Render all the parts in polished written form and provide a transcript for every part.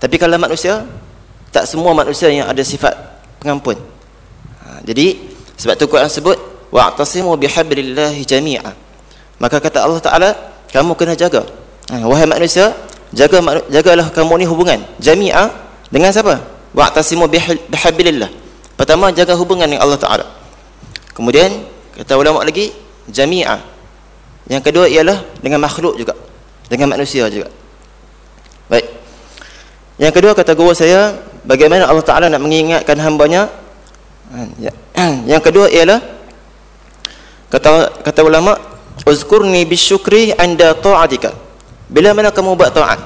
Tapi kalau manusia, tak semua manusia yang ada sifat pengampun. Jadi sebab tu Quran sebut wa'tasimu bihablillahi jami'a. Maka kata Allah Taala, kamu kena jaga. Wahai manusia, jagalah kamu ni hubungan jami'a dengan siapa? Wa'tasimu bihablillah. Pertama, jaga hubungan dengan Allah Taala. Kemudian kata ulama lagi jami'a. Yang kedua ialah dengan makhluk juga, dengan manusia juga. Baik. Yang kedua kata guru saya, bagaimana Allah Taala nak mengingatkan hamba-Nya. Yang kedua ialah kata ulama, uzkurni bisyukri anda ta'atika. Bila mana kamu buat taat,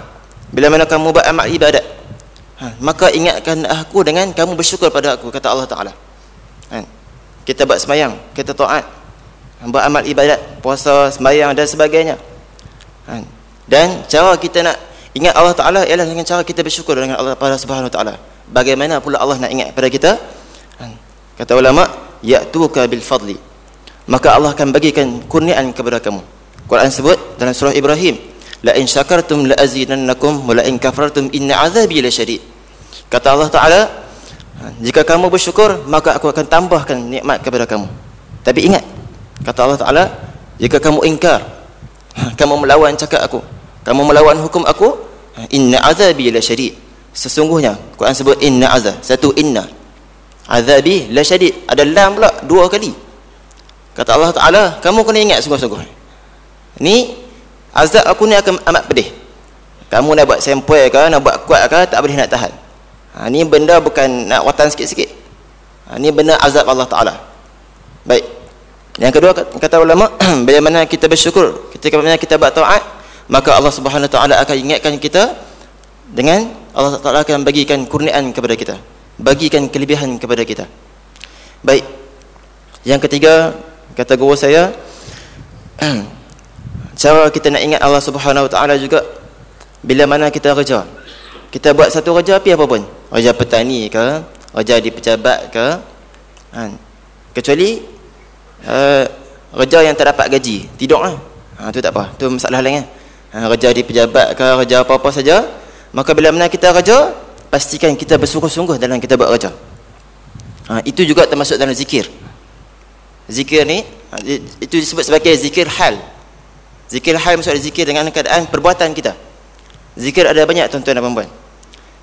bila mana kamu buat amal ibadat, maka ingatkan aku dengan kamu bersyukur pada aku, kata Allah Taala. Kita buat sembahyang, kita taat, buat amal ibadat, puasa, sembahyang dan sebagainya. Dan cara kita nak ingat Allah Taala ialah dengan cara kita bersyukur dengan Allah Subhanahu Wa Taala. Bagaimana pula Allah nak ingat pada kita? Kata ulama, ya'tuka bil fadli. Maka Allah akan bagikan kurniaan kepada kamu. Quran sebut dalam surah Ibrahim, la in syakartum la azidannakum wa la in kafartum inna azabi lasyadid. Kata Allah Taala, jika kamu bersyukur maka aku akan tambahkan nikmat kepada kamu. Tapi ingat, kata Allah Taala, jika kamu ingkar, kamu melawan cakap aku, kamu melawan hukum aku, inna azabi lasyadid. Sesungguhnya Quran sebut inna azab, satu inna, azabi lasyadid, ada lam pula dua kali. Kata Allah Taala, kamu kena ingat sungguh-sungguh, ni azab aku ni akan amat pedih. Kamu nak buat sempoi ke, nak buat kuat ke, tak boleh nak tahan. Ni benda bukan nak watan sikit-sikit. Ni benda azab Allah Taala. Baik. Yang kedua kata ulama, bila mana kita bersyukur, ketika mana kita buat taat, maka Allah Subhanahu Wa Taala akan ingatkan kita dengan Allah Taala akan bagikan kurniaan kepada kita, bagikan kelebihan kepada kita. Baik. Yang ketiga kata guru saya, cara kita nak ingat Allah Subhanahu Wa Taala juga bila mana kita kerja. Kita buat satu kerja apa pun, kerja petani ke, kerja di pejabat ke, kecuali kerja yang tak dapat gaji, tidurlah. Tu tak apa, tu masalah lain. Kerja di pejabat ke, kerja apa-apa saja, maka bila mana kita kerja, pastikan kita bersungguh-sungguh dalam kita buat kerja. Itu juga termasuk dalam zikir. Zikir ni itu disebut sebagai zikir hal. Zikir hal maksudnya zikir dengan keadaan perbuatan kita. Zikir ada banyak tuan-tuan dan puan-puan.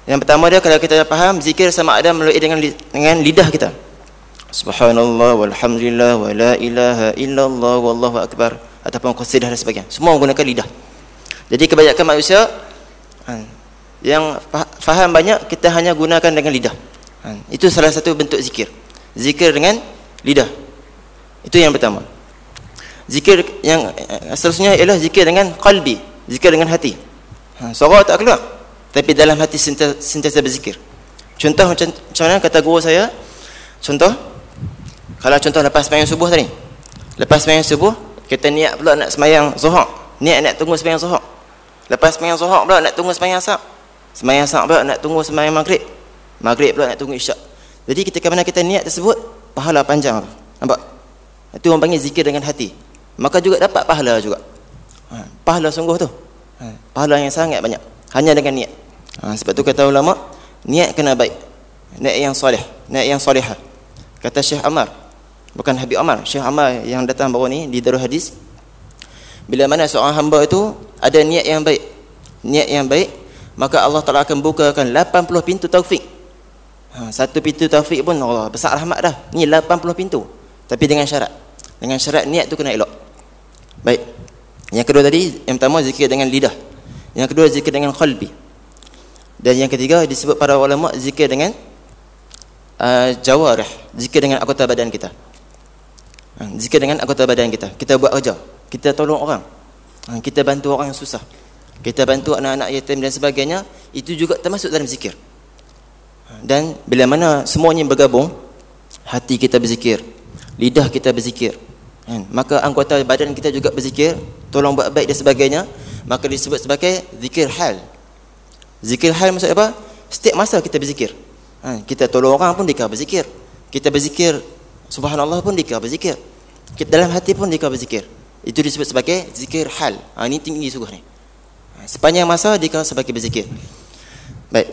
Yang pertama dia, kalau kita faham, zikir sama ada melalui dengan lidah kita. Subhanallah walhamdulillah wa la ilaha illallah wallahu akbar, ataupun qasidah dan sebagainya. Semua menggunakan lidah. Jadi kebanyakan manusia yang faham banyak, kita hanya gunakan dengan lidah. Itu salah satu bentuk zikir. Zikir dengan lidah. Itu yang pertama. Zikir yang seterusnya ialah zikir dengan qalbi, zikir dengan hati. Suara tak keluar, tapi dalam hati sentiasa berzikir. Contoh macam mana kata guru saya? Contoh, kalau contoh lepas sembahyang subuh tadi, lepas sembahyang subuh kita niat pula nak sembahyang zuhur, niat nak tunggu sembahyang zuhur. Lepas sembahyang zuhur pula nak tunggu sembahyang asar, sembahyang asar pula nak tunggu sembahyang maghrib, maghrib pula nak tunggu isyak. Jadi ketika mana kita niat tersebut, pahala panjang tu. Nampak? Itu orang panggil zikir dengan hati. Maka juga dapat pahala juga. Pahala sungguh tu. Pahala yang sangat banyak hanya dengan niat. Sebab tu kata ulama, niat kena baik, niat yang soleh, niat yang solehah. Kata Syekh Ammar, bukan Habib Ammar, Syekh Ammar yang datang baru ni di Darul Hadis, bila mana seorang hamba itu ada niat yang baik, niat yang baik, maka Allah Taala akan bukakan 80 pintu taufik. Satu pintu taufik pun Allah besar rahmat dah. Ni 80 pintu. Tapi dengan syarat, dengan syarat niat tu kena elok. Baik. Yang kedua tadi, yang pertama zikir dengan lidah, yang kedua zikir dengan qalbi, dan yang ketiga disebut para ulama zikir dengan jawarih, zikir dengan anggota badan kita. Zikir dengan anggota badan kita. Kita buat kerja, kita tolong orang, kita bantu orang yang susah, kita bantu anak-anak yatim dan sebagainya, itu juga termasuk dalam zikir. Dan bila mana semuanya bergabung, hati kita berzikir, lidah kita berzikir, maka anggota badan kita juga berzikir, tolong buat baik dan sebagainya, maka disebut sebagai zikir hal. Zikir hal maksud apa? Setiap masa kita berzikir. Kita tolong orang pun dikira berzikir, kita berzikir subhanallah pun dikira berzikir, kita dalam hati pun dikira berzikir. Itu disebut sebagai zikir hal. Ini tinggi sungguh ni. Sepanjang masa dikira sebagai berzikir. Baik.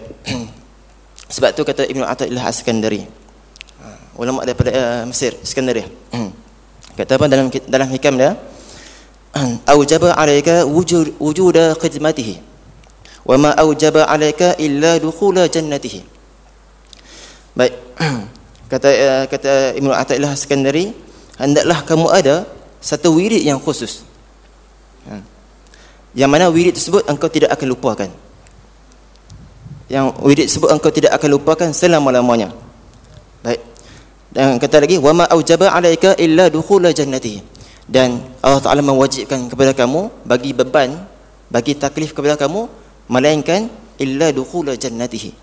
Sebab tu kata Ibnu Athaillah As-Sakandari, ulama daripada Mesir, Iskandaria. Kata apa dalam hikam dia? Aujaba 'alaika wujuda khidmatihi wa ma aujaba 'alaika illa dukhula jannatihi. Baik. Kata Ibnu Athaillah As-Sakandari, hendaklah kamu ada satu wirid yang khusus. Yang mana wirid tersebut engkau tidak akan lupakan. Yang wirid tersebut engkau tidak akan lupakan selama-lamanya. Baik. Dan kata lagi, wa ma aujaba 'alaika illa dukhula jannatihi. Dan Allah Ta'ala mewajibkan kepada kamu, bagi beban, bagi taklif kepada kamu, melainkan illa dukhula jannatihi,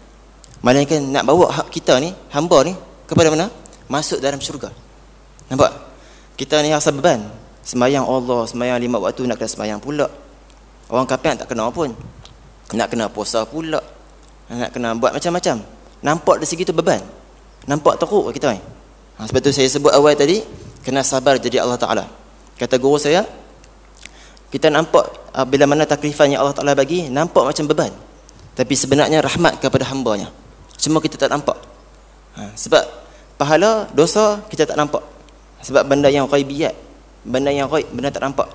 melainkan nak bawa hak kita ni, hamba ni, kepada mana? Masuk dalam syurga. Nampak? Kita ni rasa beban, sembahyang Allah, sembahyang 5 waktu, nak kena sembahyang pula. Orang kafir tak kena pun, nak kena puasa pula, nak kena buat macam-macam. Nampak dari segi tu beban, nampak teruk kita ni. Sebab tu saya sebut awal tadi, kena sabar jadi Allah Ta'ala. Kata guru saya, kita nampak bila mana taklifan yang Allah Ta'ala bagi, nampak macam beban, tapi sebenarnya rahmat kepada hambanya. Cuma kita tak nampak. Sebab pahala, dosa kita tak nampak. Sebab benda yang ghaibiyat, benda yang ghaib, benda tak nampak.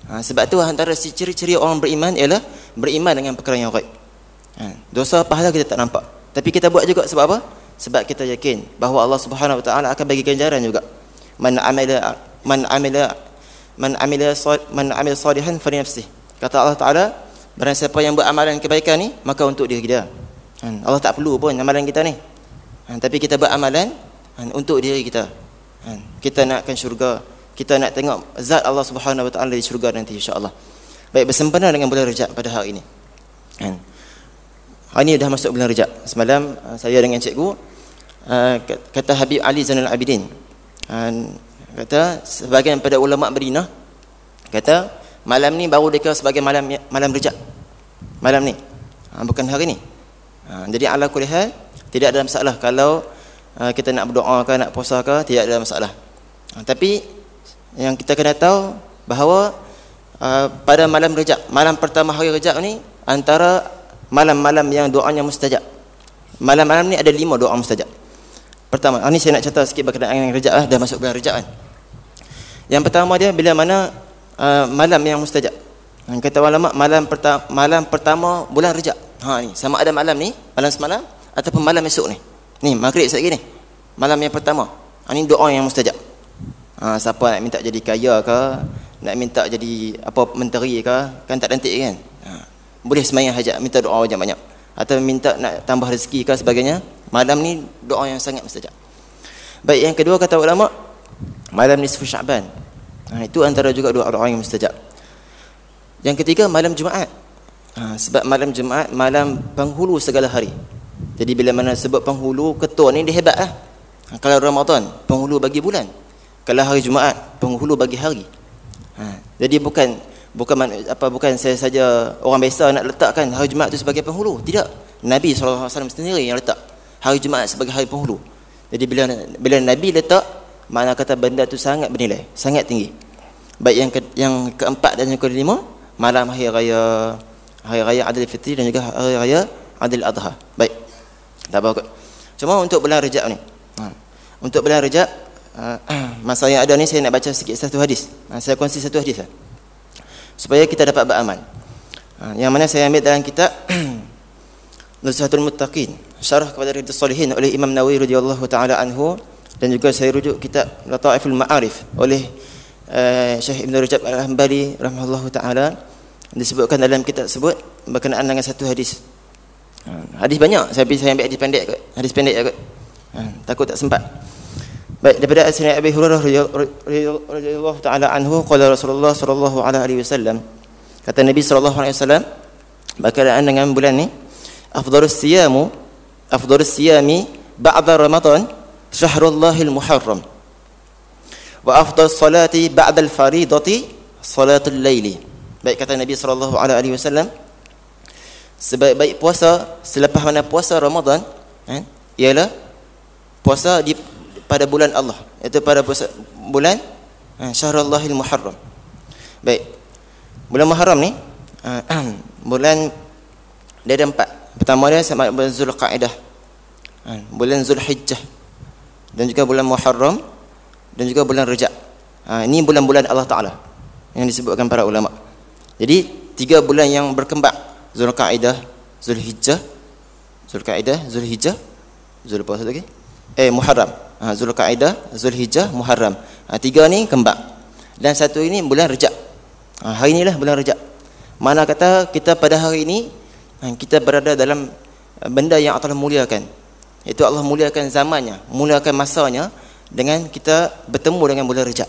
Sebab tu antara ciri-ciri orang beriman ialah beriman dengan perkara yang ghaib. Dosa, pahala kita tak nampak, tapi kita buat juga. Sebab apa? Sebab kita yakin bahawa Allah Subhanahu Wa Taala akan bagi ganjaran juga. Man amila salihan fa nafsih. Kata Allah Taala, barang siapa yang beramalan kebaikan ni, maka untuk diri dia. Allah tak perlu pun amalan kita ni, tapi kita beramalan untuk diri kita. Kita nakkan syurga, kita nak tengok zat Allah Subhanahu Wa Taala di syurga nanti, insya-Allah. Baik, bersempena dengan bulan Rejab pada hari ini. Hari ini dah masuk bulan Rejab. Semalam saya dengan cikgu, kata Habib Ali Zainal Abidin, kata sebahagian pada ulama Madinah kata malam ni baru dikira sebagai malam Rejab. Malam ni, bukan hari ni. Jadi ala kulli hal tidak ada masalah kalau kita nak berdoa ke, nak puasa ke, tidak ada masalah. Tapi yang kita kena tahu bahawa pada malam Rejab, malam pertama hari Rejab ni, antara malam-malam yang doanya mustajab. Malam-malam ni ada 5 doa mustajab. Pertama, ni saya nak cerita sikit berkenaan dengan Rejab lah, dah masuk bulan Rejab kan. Yang pertama dia bila mana malam yang mustajab. Kata ulama, malam pertama bulan Rejab. Ni sama ada malam ni, malam semalam, ataupun malam esok ni. Ni maghrib sekejap ni, malam yang pertama. Ni doa yang mustajab. Siapa nak minta jadi kaya ke, nak minta jadi apa menteri ke, kan tak nanti kan. Boleh sembahyang hajat, minta doa banyak-banyak, atau minta nak tambah rezeki ke sebagainya. Malam ni doa yang sangat mustajab. Baik, yang kedua kata ulama, malam nisfu Sya'ban. Itu antara juga doa-doa yang mustajab. Yang ketiga malam Jumaat. Sebab malam Jumaat malam penghulu segala hari. Jadi bila mana sebut penghulu, ketua ni dia hebat lah. Kalau Ramadan, penghulu bagi bulan. Kalau hari Jumaat, penghulu bagi hari. Jadi bukan saya saja orang biasa nak letakkan hari Jumaat itu sebagai penghulu. Tidak. Nabi SAW sendiri yang letak hari Jumaat sebagai hari penghulu. Jadi bila Nabi letak, makna kata benda tu sangat bernilai, sangat tinggi. Baik, yang keempat dan yang kelima, malam hari raya Aidil Fitri dan juga hari raya Aidil Adha. Baik, tak apa kot. Cuma untuk bulan Rejab ni, untuk bulan Rejab, masa yang ada ni saya nak baca sikit satu hadis. Saya kongsi satu hadis lah, supaya kita dapat beramal. Yang mana saya ambil dalam kitab Nuzhatul Muttaqin, syarah kepada Riyadhus Shalihin oleh Imam Nawawi radhiyallahu taala anhu, dan juga saya rujuk kitab Lataiful Ma'arif oleh Syekh Ibn Rajab Al-Hanbali rahimahullahu taala. Disebutkan dalam kitab tersebut berkenaan dengan satu hadis. Hadis banyak, saya ambil hadis pendek kot. Hadis pendek kot. Takut tak sempat. Baik, daripada Sayyidina Abi Hurairah radhiyallahu taala anhu, qala Rasulullah sallallahu alaihi wasallam, kata Nabi sallallahu alaihi wasallam berkenaan dengan bulan ni, afdhalus siyami ba'da Ramadan syahrullahil muharram, wa afdhalus salati ba'da al-faridati salatul laili. Baik, kata Nabi sallallahu alaihi wasallam, sebaik-baik puasa selepas mana puasa Ramadan ialah puasa pada bulan Allah, iaitu pada puasa bulan Syahrullahil Muharram. Baik, bulan Muharram ni bulan dia ada 4. Pertama dia sama bulan Zulqa'dah. bulan Zulhijjah, dan juga bulan Muharram, dan juga bulan Rajab. Ini bulan-bulan Allah Ta'ala yang disebutkan para ulama. Jadi 3 bulan yang berkembang, Zulqa'dah, Zulhijjah, Muharram. Zulqa'dah, Zulhijjah, Muharram. 3 ni kembang. Dan satu ini bulan Rajab. Hari inilah bulan Rajab. Mana kata kita pada hari ini kita berada dalam benda yang Allah muliakan. Itu Allah muliakan zamannya, muliakan masanya dengan kita bertemu dengan bulan Rajab.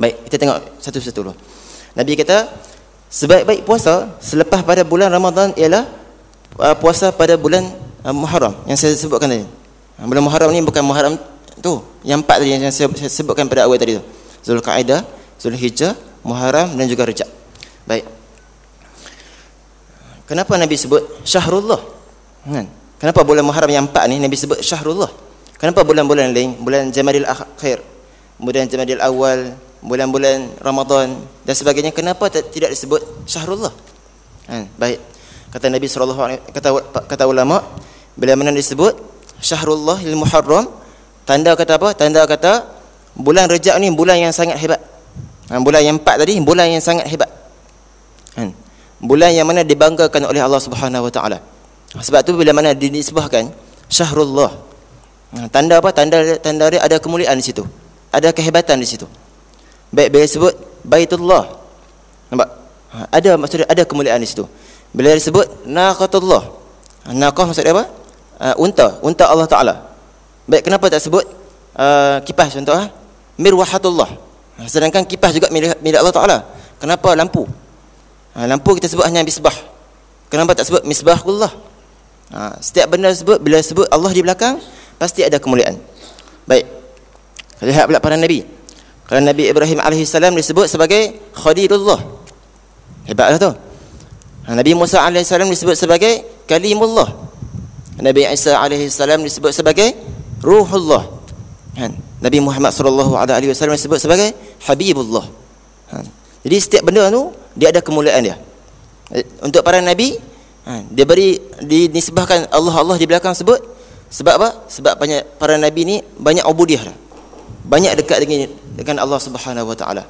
Baik, kita tengok satu-satu dulu. Nabi kata sebaik-baik puasa selepas pada bulan Ramadan ialah puasa pada bulan Muharram yang saya sebutkan tadi. Bulan Muharram ni bukan Muharram tu, yang 4 tadi yang saya sebutkan pada awal tadi tu. Zulqa'dah, Zulhijjah, Muharram dan juga Rajab. Baik. Kenapa Nabi sebut Syahrullah? Kenapa bulan Muharram yang 4 ni Nabi sebut Syahrullah? Kenapa bulan-bulan lain, bulan Jamadil Akhir, bulan Jamadil Awal, bulan-bulan Ramadan dan sebagainya, kenapa tidak disebut Syahrullah? Baik. Kata Nabi SAW, kata ulama, bila mana disebut Syahrullah lil Muharram, tanda kata apa? Tanda kata bulan Rajab ni bulan yang sangat hebat. Bulan yang 4 tadi bulan yang sangat hebat. Bulan yang mana dibanggakan oleh Allah Subhanahu Wa Taala. Sebab tu bila mana dinisbahkan Syahrullah, tanda apa? Tanda dia ada kemuliaan di situ, ada kehebatan di situ. Baik, bila disebut Baitullah, nampak? Ada maksudnya ada kemuliaan di situ. Bila disebut Naqatullah, Naqah maksudnya apa? Unta Allah Taala. Baik, kenapa tak sebut kipas contoh Mirwahatullah? Sedangkan kipas juga milik Allah Taala. Kenapa lampu? Lampu kita sebut hanya misbah. Kenapa tak sebut misbahullah? Setiap benda sebut, bila sebut Allah di belakang, pasti ada kemuliaan. Baik. Lihat pula para nabi. Kalau Nabi Ibrahim AS disebut sebagai Khalilullah, hebatlah tu. Nabi Musa AS disebut sebagai Kalimullah. Nabi Isa AS disebut sebagai Ruhullah. Nabi Muhammad SAW disebut sebagai Habibullah. Jadi setiap benda tu dia ada kemuliaan dia. Untuk para nabi, dia dinisbahkan Allah di belakang sebut. Sebab apa? Sebab banyak para nabi ni banyak ubudiyah, banyak dekat dengan Allah Subhanahu Wa Taala.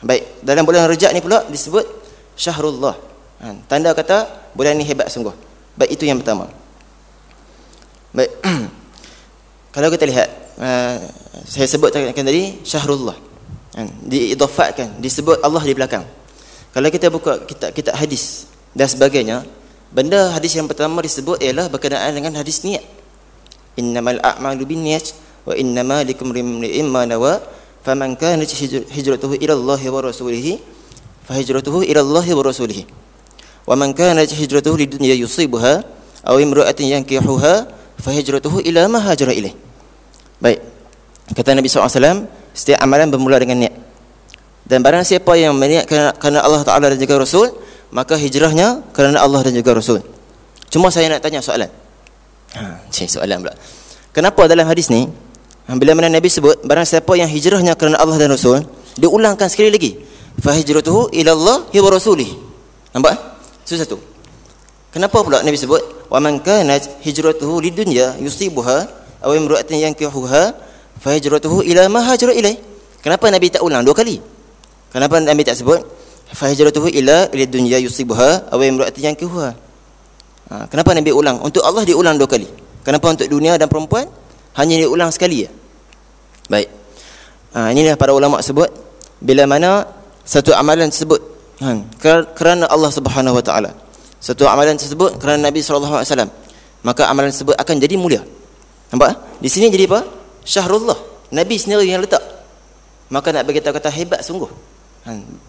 Baik, dalam bulan Rajab ni pula disebut Syahrullah. Tanda kata bulan ni hebat sungguh. Baik, itu yang pertama. Baik. Kalau kita lihat, saya sebutkan tadi Syahrullah, diidafatkan, disebut Allah di belakang. Kalau kita buka kitab hadis dan sebagainya, benda hadis yang pertama disebut ialah berkenaan dengan hadis niat. Innamal a'malu binniyat wa innama likulli imrin ma nawa faman kanat hijratuhu ila Allah wa rasulih fa hijratuhu ila Allah wa rasulih wa man kanat hijratuhu lidunya yusibuha aw imra'atin yankihuha fa hijratuhu ila ma hajara ilaih. Baik, kata Nabi SAW, setiap amalan bermula dengan niat. Dan barang siapa yang berniat kerana Allah Ta'ala dan juga Rasul, maka hijrahnya kerana Allah dan juga Rasul. Cuma saya nak tanya soalan. Soalan pula. Kenapa dalam hadis ni, bila mana Nabi sebut barang siapa yang hijrahnya kerana Allah dan Rasul, dia ulangkan sekali lagi, fa hijratuhu ila Allah wa rasulih. Nampak? Itu satu. Kenapa pula Nabi sebut wa man kanat hijratuhu lidunya yusibuha aw imra'atin yankihuha fa hijratuhu ila ma hajara ilaih? Kenapa Nabi tak ulang 2 kali? Kenapa Nabi tak sebut fa hijratuhu ila dunya yusibuha aw imra'atin yankihuha? Kenapa Nabi ulang? Untuk Allah diulang 2 kali. Kenapa untuk dunia dan perempuan hanya diulang sekali ya? Baik. Inilah para ulama sebut, bila mana satu amalan tersebut kerana Allah Subhanahu Wa Taala, satu amalan tersebut kerana Nabi SAW, maka amalan tersebut akan jadi mulia. Nampak? Di sini jadi apa? Syahrullah. Nabi sendiri yang letak. Maka nak bagi tahu kata hebat sungguh.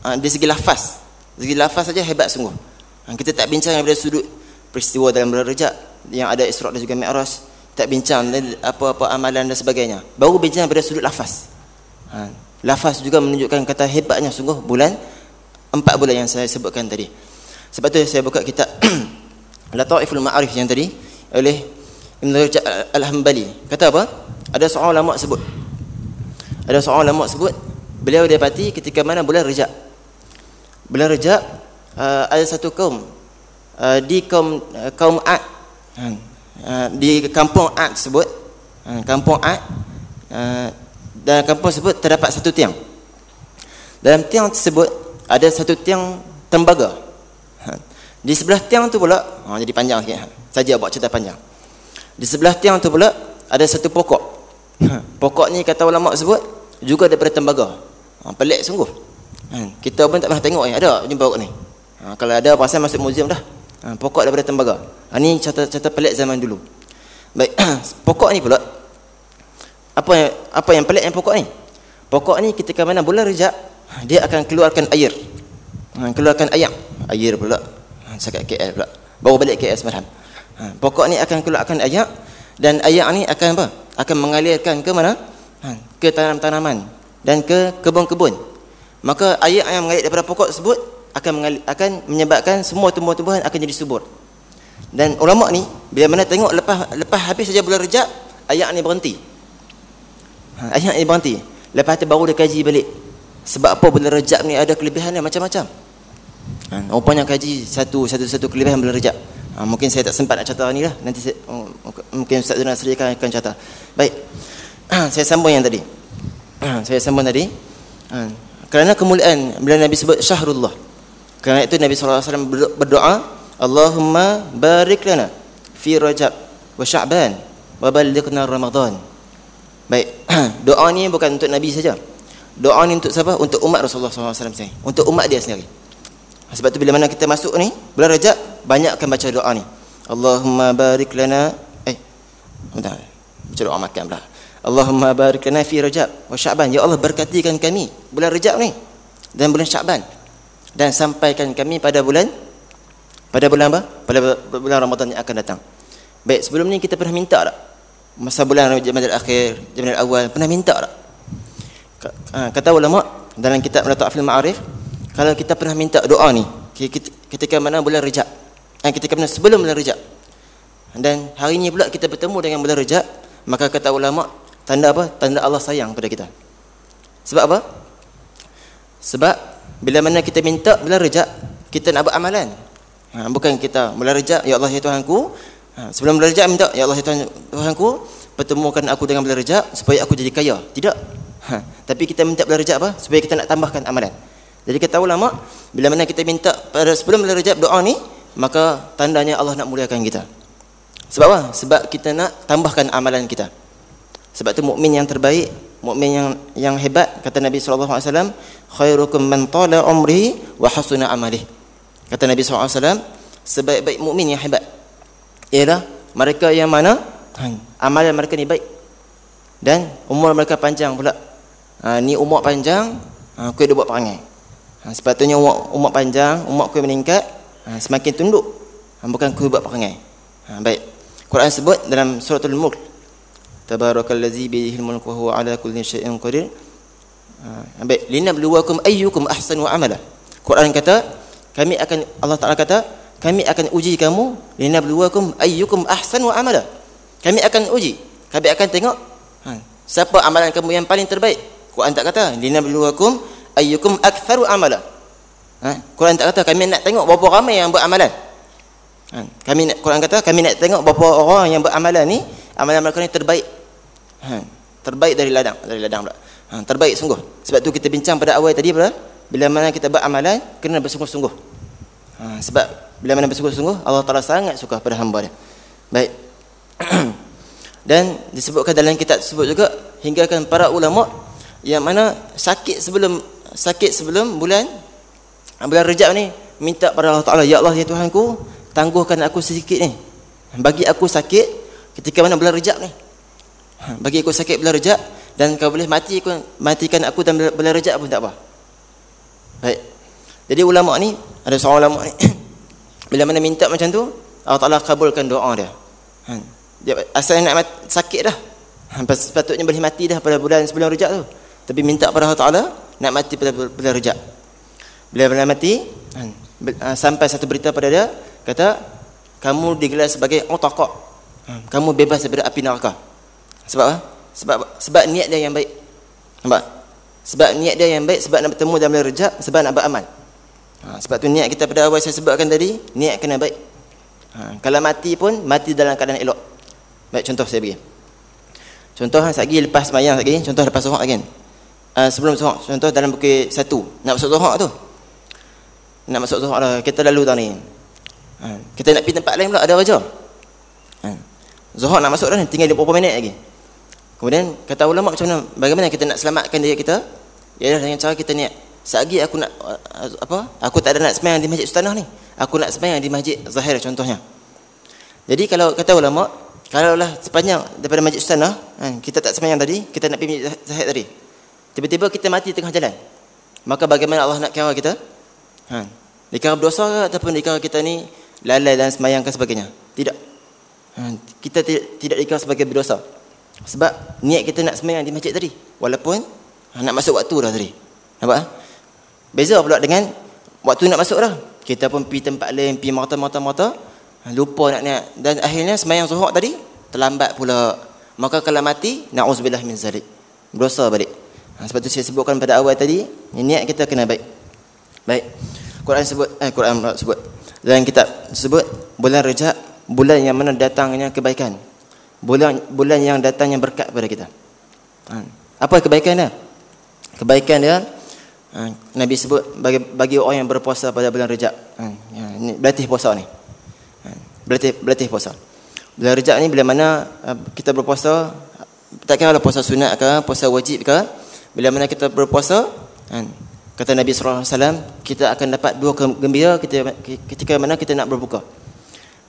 Dari segi lafaz. Dari segi lafaz saja hebat sungguh. Kita tak bincang daripada sudut peristiwa dalam bulan Rajab yang ada Isra' dan juga Mi'raj. Tak bincang apa-apa amalan dan sebagainya. Baru bincang daripada sudut lafaz. Lafaz juga menunjukkan kata hebatnya sungguh bulan 4 bulan yang saya sebutkan tadi. Sebab tu saya buka kitab Lataiful Ma'arif yang tadi oleh Ibn Rajab Al-Hambali. Kata apa? Ada seorang ulama sebut, beliau dapati ketika mana bulan Rajab. Bulan Rajab ada satu kaum di kaum Ad. di kampung Ad tersebut, kampung Ad, dalam kampung tersebut terdapat satu tiang. Dalam tiang tersebut ada satu tiang tembaga. Di sebelah tiang tu pula, jadi panjang sikit. Saja buat cerita panjang. Di sebelah tiang tu pula ada satu pokok. Pokok ni kata ulama sebut juga daripada tembaga. Pelik sungguh. Kita pun tak pernah tengok ada jumpa pokok ni. Kalau ada pasal masuk muzium dah. Pokok daripada tembaga. Ni cerita pelik zaman dulu. Baik, pokok ni pula apa yang pelik yang pokok ni? Pokok ni ketika mana bulan Rejab dia akan keluarkan air. Keluarkan air pula. Sekat KL pula. Baru balik KL semalam. Pokok ni akan keluarkan air, dan air ni akan apa? Akan mengalirkan ke mana? Ke tanam-tanaman dan ke kebun-kebun. Maka air yang mengalir daripada pokok tersebut akan menyebabkan semua tumbuh-tumbuhan akan jadi subur. Dan ulama ni bila mana tengok lepas habis saja bulan Rejab, air ni berhenti. Air ni berhenti. Lepas tu baru dia kaji balik. Sebab apa bulan Rejab ni ada kelebihan dia macam-macam. Rupanya kaji satu kelebihan bulan Rejab. Mungkin saya tak sempat nak cerita ni lah. Nanti mungkin Ustaz Zuna Sri akan cerita. Baik. Saya sambung yang tadi. Kerana kemuliaan bila Nabi sebut syahrullah. Kerana itu Nabi SAW berdoa, Allahumma barik lana fi Rajab wa Sya'ban wa ballighna Ramadan. Baik. Doa ni bukan untuk Nabi saja. Doa ni untuk siapa? Untuk umat Rasulullah SAW sendiri. Untuk umat dia sendiri. Sebab tu bila mana kita masuk ni bulan Rajab, banyakkan baca doa ni. Allahumma barik lana bentar. Baca doa makan pula. Allahumma barik lana fi Rajab wa Sya'ban. Ya Allah, berkatikan kami bulan Rajab ni dan bulan Sya'ban, dan sampaikan kami pada bulan apa? Pada bulan Ramadan yang akan datang. Baik, sebelum ni kita pernah minta tak? Masa bulan Jamadil Akhir, Jamadil Awal, pernah minta tak? Kata ulama dalam kitab Ta'fil Ma'arif, kalau kita pernah minta doa ni ketika mana bulan Rejab, ketika mana sebelum bulan Rejab, dan hari ni pula kita bertemu dengan bulan Rejab, maka kata ulama, tanda apa? Tanda Allah sayang pada kita. Sebab apa? Sebab bila mana kita minta bulan Rejab, kita nak buat amalan. Bukan kita bulan Rejab, ya Allah ya Tuhanku, sebelum bulan Rejab minta, ya Allah ya Tuhanku, pertemukan aku dengan bulan Rejab supaya aku jadi kaya. Tidak. Tapi kita minta bulan Rejab apa? Supaya kita nak tambahkan amalan. Jadi kata ulama, bila mana kita minta pada sebelum bulan Rejab doa ni, maka tandanya Allah nak muliakan kita. Sebab apa? Sebab kita nak tambahkan amalan kita. Sebab tu mukmin yang terbaik, mukmin yang hebat, kata Nabi SAW, khairukum man tala umrihi wa hasuna amalihi. Kata Nabi SAW, sebaik-baik mukmin yang hebat ialah mereka yang mana amalan mereka ni baik dan umur mereka panjang pula. Ni umur panjang, aku ada buat perangai. Sepatutnya umur panjang, umur aku meningkat, semakin tunduk, bukan aku buat perangai. Baik. Quran sebut dalam suratul Mulk, tabarakallazi biyadihil mulku wa huwa ala kulli syai'in qadir. Baik, linabluwakum ayyukum ahsanu amala. Quran kata, Allah Taala kata, kami akan uji kamu, linabluwakum ayyukum ahsanu amala. Kami akan uji, kami akan tengok siapa amalan kamu yang paling terbaik. Quran tak kata linabluwakum ayyukum aktsaru amala. Quran tak kata kami nak tengok berapa ramai yang beramalan. Quran kata kami nak tengok berapa orang yang beramalan ni, amalan mereka ni terbaik. Terbaik dari ladang pula. Terbaik sungguh. Sebab tu kita bincang pada awal tadi pula, bila mana kita beramalan kena bersungguh-sungguh. Sebab bila mana bersungguh-sungguh, Allah Taala sangat suka pada hamba dia. Baik. Dan disebutkan dalam kitab tersebut juga, hinggakan para ulama yang mana sakit sebelum bulan Rejab ni minta pada Allah Taala, ya Allah ya Tuhanku, tangguhkan aku sedikit ni. Bagi aku sakit ketika mana bulan Rejab ni. Bagi aku sakit bulan Rejab, dan kau boleh matikan aku dalam bulan Rejab pun tak apa. Baik. Jadi ulama ni, ada seorang ulama ni bila mana minta macam tu, Allah Taala kabulkan doa dia. Dia asalnya nak sakit dah. Sepatutnya boleh mati dah pada bulan sebelum Rejab tu. Tapi minta pada Allah Taala nak mati pada bulan Rejab. Bila mati, sampai satu berita pada dia, kata kamu digelar sebagai utaqa. Kamu bebas daripada api neraka. Sebab apa? Sebab niat dia yang baik. Nampak? Sebab niat dia yang baik, sebab nak bertemu dalam bulan Rejab, sebab nak beramal. Sebab tu niat kita pada awal saya sebutkan tadi, niat kena baik. Kalau mati pun mati dalam keadaan elok. Baik, contoh saya bagi. Contoh lagi lepas sembahyang lagi, contoh lepas zuhur lagi. Sebelum zuhur, contoh dalam pukul 1 nak masuk zuhur tu. Nak masuk zuhur dah, kita lalu tahun ni. Kita nak pergi tempat lain pula, ada raja. Zuhur nak masuk dah ni, tinggal 20 minit lagi. Kemudian kata ulama macam mana, bagaimana kita nak selamatkan diri kita? Ialah dengan cara kita niat. Selagi aku nak aku tak ada nak sembahyang di Masjid Sultanah ni, aku nak sembahyang di Masjid Zahir contohnya. Jadi kalau kata ulama, kalaulah sepanjang daripada Masjid Sultanah, kita tak sembahyang tadi, kita nak pergi Masjid Zahir tadi, tiba-tiba kita mati tengah jalan, maka bagaimana Allah nak kira kita? Dikira berdosa ke ataupun dikira kita ni lalai dan sembahyang dan sebagainya? Tidak. Kita tidak dikira sebagai berdosa, sebab niat kita nak sembahyang di masjid tadi, walaupun nak masuk waktu dah tadi. Nampak? Beza pula dengan waktu nak masuk dah, kita pun pergi tempat lain, pergi mata-mata, lupa nak niat, dan akhirnya sembahyang zuhur tadi terlambat pula. Maka kalau mati, na'udzubillah min zalik, berdosa balik. Sebab tu saya sebutkan pada awal tadi, niat kita kena baik. Baik. Quran sebut dalam kitab sebut bulan Rajab, bulan yang mana datangnya kebaikan. Bulan yang datangnya berkat kepada kita. Apa kebaikan dia? Kebaikan dia, Nabi sebut bagi orang yang berpuasa pada bulan Rajab. Ini berlatih puasa ni. Berlatih puasa. Bulan Rajab ni bila mana kita berpuasa, tak kira lah puasa sunat ke, puasa wajib ke, bila mana kita berpuasa, kata Nabi SAW, kita akan dapat dua gembira ketika mana kita nak berbuka.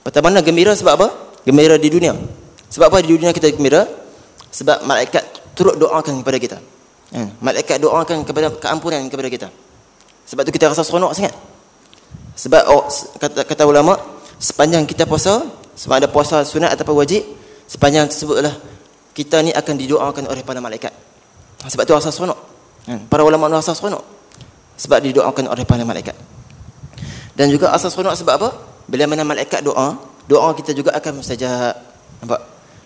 Pertama, gembira sebab apa? Gembira di dunia. Sebab apa di dunia kita gembira? Sebab malaikat turut doakan kepada kita. Malaikat doakan kepada keampunan kepada kita. Sebab tu kita rasa seronok sangat. Sebab kata ulama, sepanjang kita puasa, sama ada puasa sunat ataupun wajib, sepanjang tersebutlah kita ni akan didoakan oleh para malaikat. Sebab tu rasa seronok. Para ulama rasa seronok sebab didoakan oleh para malaikat. Dan juga asas seronok sebab apa? Bila mana malaikat doa kita juga akan mustajab. Nampak?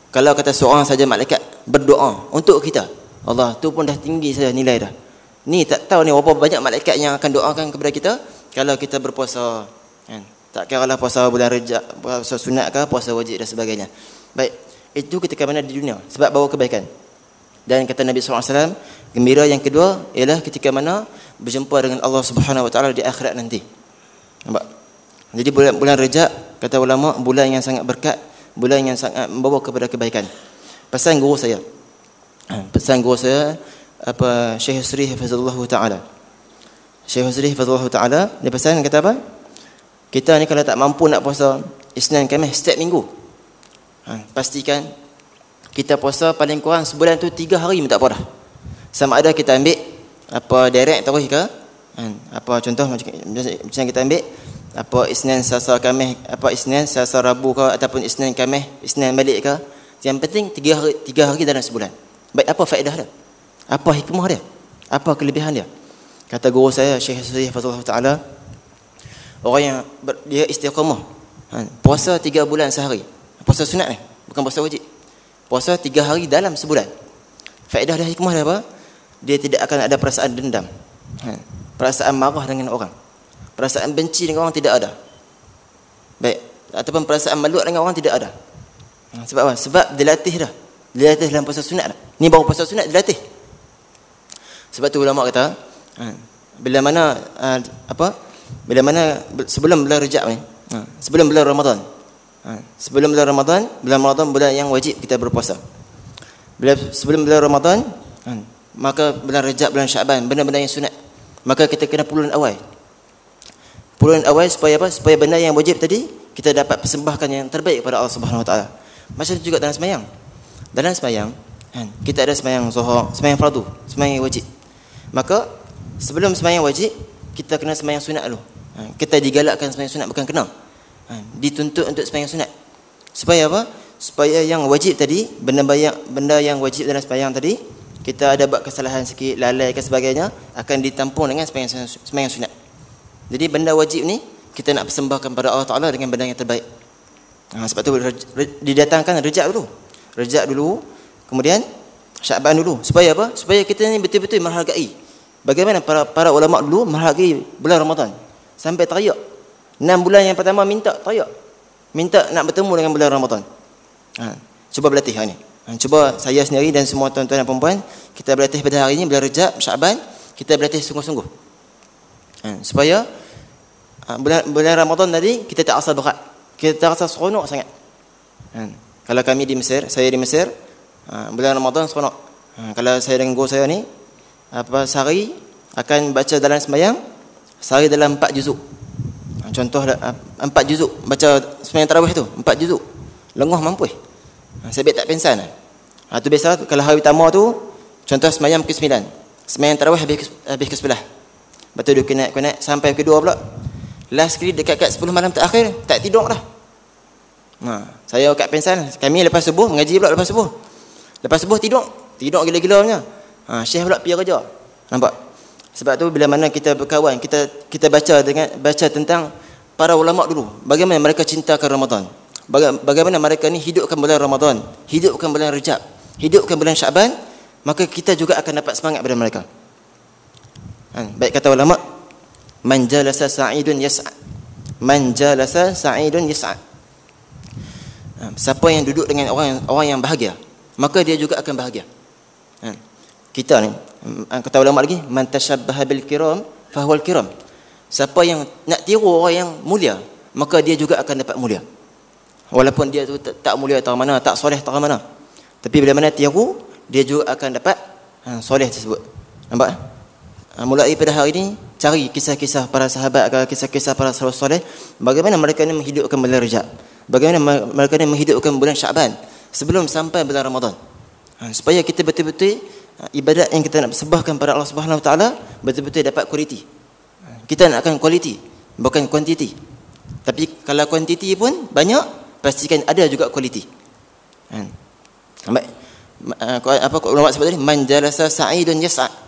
Kalau kata seorang saja malaikat berdoa untuk kita, Allah tu pun dah tinggi saja nilai dah. Ni tak tahu ni berapa banyak malaikat yang akan doakan kepada kita kalau kita berpuasa. Tak kira lah puasa bulan Rajab, puasa sunat ke, puasa wajib dan sebagainya. Baik, itu ketika mana di dunia sebab bawa kebaikan. Dan kata Nabi SAW, gembira yang kedua ialah ketika mana berjumpa dengan Allah Subhanahu Wa Taala di akhirat nanti. Nampak? Jadi bulan Rajab, kata ulama, bulan yang sangat berkat, bulan yang sangat membawa kepada kebaikan. Pesan guru saya, Syekh Husri Hafizullah Ta'ala. Syekh Husri Hafizullah Ta'ala, dia pesan kata apa? Kita ni kalau tak mampu nak puasa Isnin Khamis setiap minggu, pastikan kita puasa paling kurang sebulan tu 3 hari pun tak apa dah. Sama ada kita ambil direct terus ke, contoh macam kita ambil Isnin Selasa Khamis, Isnin Selasa Rabu ke, ataupun Isnin Khamis, Isnin balik ke. Yang penting 3 hari dalam sebulan. Baik, apa faedah dia? Apa hikmah dia? Apa kelebihan dia? Kata guru saya Syekh Husri Hafizullah Ta'ala, orang yang dia istiqamah, puasa 3 bulan sehari, puasa sunat ni, bukan puasa wajib, puasa 3 hari dalam sebulan. Faedah dan hikmah dia apa? Dia tidak akan ada perasaan dendam, perasaan marah dengan orang, perasaan benci dengan orang tidak ada. Baik, ataupun perasaan malu dengan orang tidak ada. Sebab apa? Sebab dilatih dah. Dilatih dalam puasa sunat dah. Ni baru puasa sunat dilatih. Sebab tu ulama kata, bila mana sebelum bulan Rajab ni, sebelum bulan Ramadan, bulan yang wajib kita berpuasa. Sebelum bulan Ramadan, maka bulan Rajab, bulan Syaban, benda-benda yang sunat, maka kita kena puluhan awal. Puluhan awal supaya apa? Supaya benda yang wajib tadi kita dapat persembahkan yang terbaik kepada Allah Subhanahu Wa Taala. Macam itu juga dalam sembahyang. Dalam sembahyang, kita ada sembahyang zuhur, sembahyang fardu, sembahyang wajib. Maka sebelum sembahyang wajib, kita kena sembahyang sunat dulu. Kita digalakkan sembahyang sunat, bukan kena, dituntut untuk sembahyang sunat. Supaya apa? Supaya yang wajib tadi, benda yang wajib dalam sembahyang tadi, kita ada buat kesalahan sikit, lalai ke sebagainya, akan ditampung dengan sembahyang sunat. Jadi benda wajib ni kita nak persembahkan pada Allah Taala dengan benda yang terbaik. Sebab tu didatangkan Rajab dulu, kemudian Syaban dulu. Supaya apa? Supaya kita ni betul-betul menghargai. Bagaimana para ulama dulu menghargai bulan Ramadan sampai teriak. 6 bulan yang pertama minta teriak. minta nak bertemu dengan bulan Ramadan. Cuba berlatih hari ni. Cuba saya sendiri dan semua tuan-tuan dan puan-puan, kita berlatih pada hari ini bulan Rejab, Syaban, kita berlatih sungguh-sungguh. Supaya bulan Ramadan tadi kita tak rasa berat. Kita tak rasa seronok sangat. Kalau kami di Mesir, saya di Mesir, bulan Ramadan seronok. Kalau saya dengan guru saya ni, sehari akan baca dalam sembahyang, sehari dalam 4 juzuk. Contoh 4 juzuk baca sembahyang tarawih tu, 4 juzuk. Lengoh mampu. Saya tak pensan. Tu biasa kalau hari pertama tu, contoh sembahyang pukul 9. Sembahyang tarawih habis ke 11. Betul dia kena sampai ke 2 pula. Last kali dekat 10 malam terakhir tak tidur dah. Saya kat pensan, kami lepas subuh mengaji pula lepas subuh. Lepas subuh tidur gila-gila punya. Syekh pula pergi kerja. Nampak? Sebab tu bila mana kita berkawan, kita baca tentang para ulama dulu, bagaimana mereka cintakan Ramadan. Bagaimana mereka ni hidupkan bulan Ramadan, hidupkan bulan Rejab, hidupkan bulan Syaban, maka kita juga akan dapat semangat daripada mereka. Baik kata ulama, man jalasa sa'idun yas'ad. Man jalasa sa'idun yas'ad. Siapa yang duduk dengan orang yang bahagia, maka dia juga akan bahagia. Kita ni, kata ulama lagi, man tashabbaha bil kiram fahuwal kiram. Siapa yang nak tiru orang yang mulia, maka dia juga akan dapat mulia. Walaupun dia tu tak mulia tak mana, tak soleh tak mana, tapi bila mana tiru, dia juga akan dapat soleh tersebut. Nampak? Mulai pada hari ini, cari kisah-kisah para sahabat, kisah-kisah para sahabat soleh, bagaimana mereka ni menghidupkan bulan Rejab, bagaimana mereka ni menghidupkan bulan Syaban sebelum sampai bulan Ramadan. Supaya kita betul-betul ibadat yang kita nak persembahkan pada Allah Subhanahu Wa Taala betul-betul dapat kualiti. Kita nak akan kualiti, bukan kuantiti. Tapi kalau kuantiti pun banyak, pastikan ada juga kualiti. Baik. Apa ulama sebut tadi? Man jalasa sa'idun yas'ad.